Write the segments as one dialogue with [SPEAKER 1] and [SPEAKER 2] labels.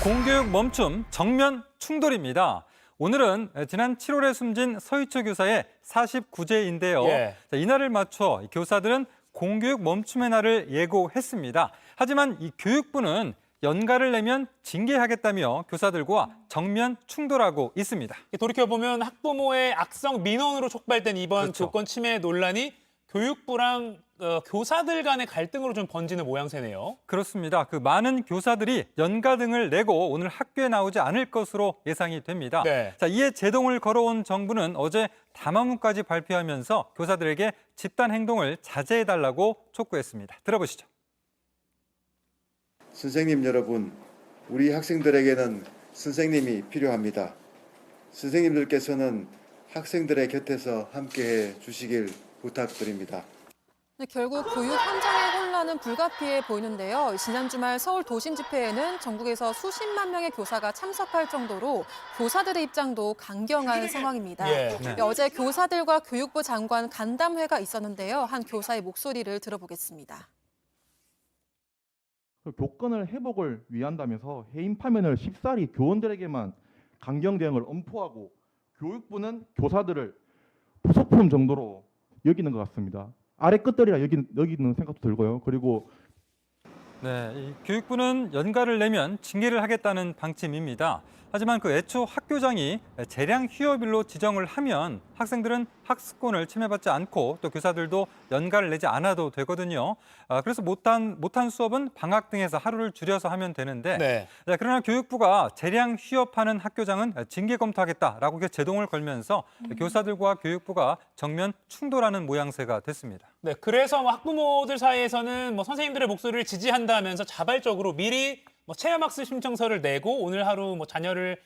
[SPEAKER 1] 공교육 멈춤 정면 충돌입니다. 오늘은 지난 7월에 숨진 서희초 교사의 49제인데요.
[SPEAKER 2] 예.
[SPEAKER 1] 이날을 맞춰 교사들은 공교육 멈춤의 날을 예고했습니다. 하지만 이 교육부는 연가를 내면 징계하겠다며 교사들과 정면 충돌하고 있습니다.
[SPEAKER 2] 돌이켜보면 학부모의 악성 민원으로 촉발된 이번
[SPEAKER 1] 그렇죠.
[SPEAKER 2] 교권 침해 논란이 교육부랑 교사들 간의 갈등으로 좀 번지는 모양새네요.
[SPEAKER 1] 그렇습니다. 많은 교사들이 연가 등을 내고 오늘 학교에 나오지 않을 것으로 예상이 됩니다.
[SPEAKER 2] 네.
[SPEAKER 1] 이에 제동을 걸어온 정부는 어제 담화문까지 발표하면서 교사들에게 집단 행동을 자제해달라고 촉구했습니다. 들어보시죠.
[SPEAKER 3] 선생님 여러분, 우리 학생들에게는 선생님이 필요합니다. 선생님들께서는 학생들의 곁에서 함께해 주시길 부탁드립니다.
[SPEAKER 4] 결국 교육 현장의 혼란은 불가피해 보이는데요. 지난 주말 서울 도심 집회에는 전국에서 수십만 명의 교사가 참석할 정도로 교사들의 입장도 강경한 상황입니다.
[SPEAKER 2] 예.
[SPEAKER 1] 네.
[SPEAKER 4] 어제 교사들과 교육부 장관 간담회가 있었는데요. 한 교사의 목소리를 들어보겠습니다.
[SPEAKER 5] 교권을 회복을 위한다면서 해임 파면을 쉽사리 교원들에게만 강경 대응을 엄포하고 교육부는 교사들을 부속품 정도로 여기는 것 같습니다. 아래 끝들이라 여기는 생각도 들고요. 그리고
[SPEAKER 1] 이 교육부는 연가를 내면 징계를 하겠다는 방침입니다. 하지만 애초 학교장이 재량 휴업일로 지정을 하면 학생들은 학습권을 침해받지 않고 또 교사들도 연가를 내지 않아도 되거든요. 그래서 못한 수업은 방학 등에서 하루를 줄여서 하면 되는데
[SPEAKER 2] 네.
[SPEAKER 1] 그러나 교육부가 재량 휴업하는 학교장은 징계 검토하겠다라고 제동을 걸면서 교사들과 교육부가 정면 충돌하는 모양새가 됐습니다.
[SPEAKER 2] 네, 그래서 학부모들 사이에서는 선생님들의 목소리를 지지한다면서 자발적으로 미리 체험학습 신청서를 내고 오늘 하루 자녀를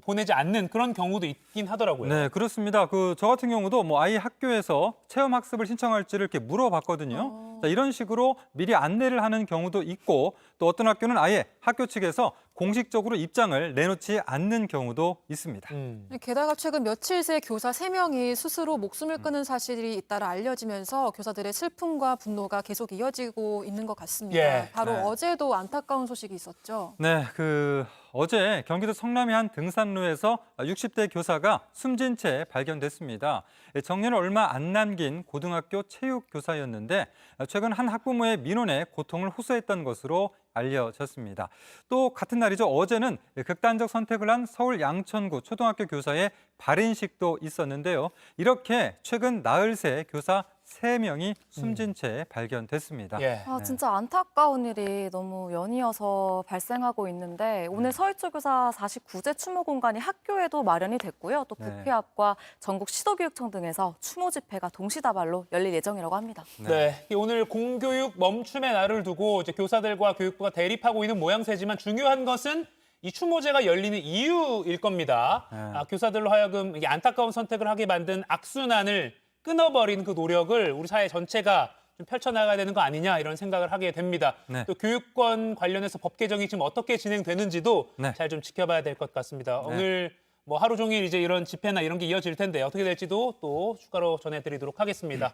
[SPEAKER 2] 보내지 않는 그런 경우도 있긴 하더라고요.
[SPEAKER 1] 네, 그렇습니다. 저 같은 경우도 아이 학교에서 체험 학습을 신청할지를 이렇게 물어봤거든요. 이런 식으로 미리 안내를 하는 경우도 있고 또 어떤 학교는 아예 학교 측에서 공식적으로 입장을 내놓지 않는 경우도 있습니다.
[SPEAKER 4] 게다가 최근 며칠 새 교사 3명이 스스로 목숨을 끊은 사실이 잇따라 알려지면서 교사들의 슬픔과 분노가 계속 이어지고 있는 것 같습니다.
[SPEAKER 2] 예.
[SPEAKER 4] 바로
[SPEAKER 1] 네.
[SPEAKER 4] 어제도 안타까운 소식이 있었죠.
[SPEAKER 1] 네, 어제 경기도 성남의 한 등산로에서 60대 교사가 숨진 채 발견됐습니다. 정년을 얼마 안 남긴 고등학교 체육 교사였는데 최근 한 학부모의 민원에 고통을 호소했던 것으로 알려졌습니다. 또 같은 날이죠. 어제는 극단적 선택을 한 서울 양천구 초등학교 교사의 발인식도 있었는데요. 이렇게 최근 나흘 새 교사 3명이 숨진 채 발견됐습니다.
[SPEAKER 2] 예.
[SPEAKER 6] 진짜 안타까운 일이 너무 연이어서 발생하고 있는데 오늘 서희초 교사 49제 추모 공간이 학교에도 마련이 됐고요. 또
[SPEAKER 1] 네.
[SPEAKER 6] 부패 앞과 전국 시도교육청 등에서 추모 집회가 동시다발로 열릴 예정이라고 합니다.
[SPEAKER 2] 네, 오늘 공교육 멈춤의 날을 두고 이제 교사들과 교육부가 대립하고 있는 모양새지만 중요한 것은 이 추모제가 열리는 이유일 겁니다.
[SPEAKER 1] 네.
[SPEAKER 2] 교사들로 하여금 이게 안타까운 선택을 하게 만든 악순환을 끊어버리는 그 노력을 우리 사회 전체가 좀 펼쳐나가야 되는 거 아니냐 이런 생각을 하게 됩니다.
[SPEAKER 1] 네.
[SPEAKER 2] 또 교육권 관련해서 법 개정이 지금 어떻게 진행되는지도
[SPEAKER 1] 네.
[SPEAKER 2] 잘 좀 지켜봐야 될 것 같습니다.
[SPEAKER 1] 네.
[SPEAKER 2] 오늘 하루 종일 이제 이런 집회나 이런 게 이어질 텐데 어떻게 될지도 또 추가로 전해드리도록 하겠습니다.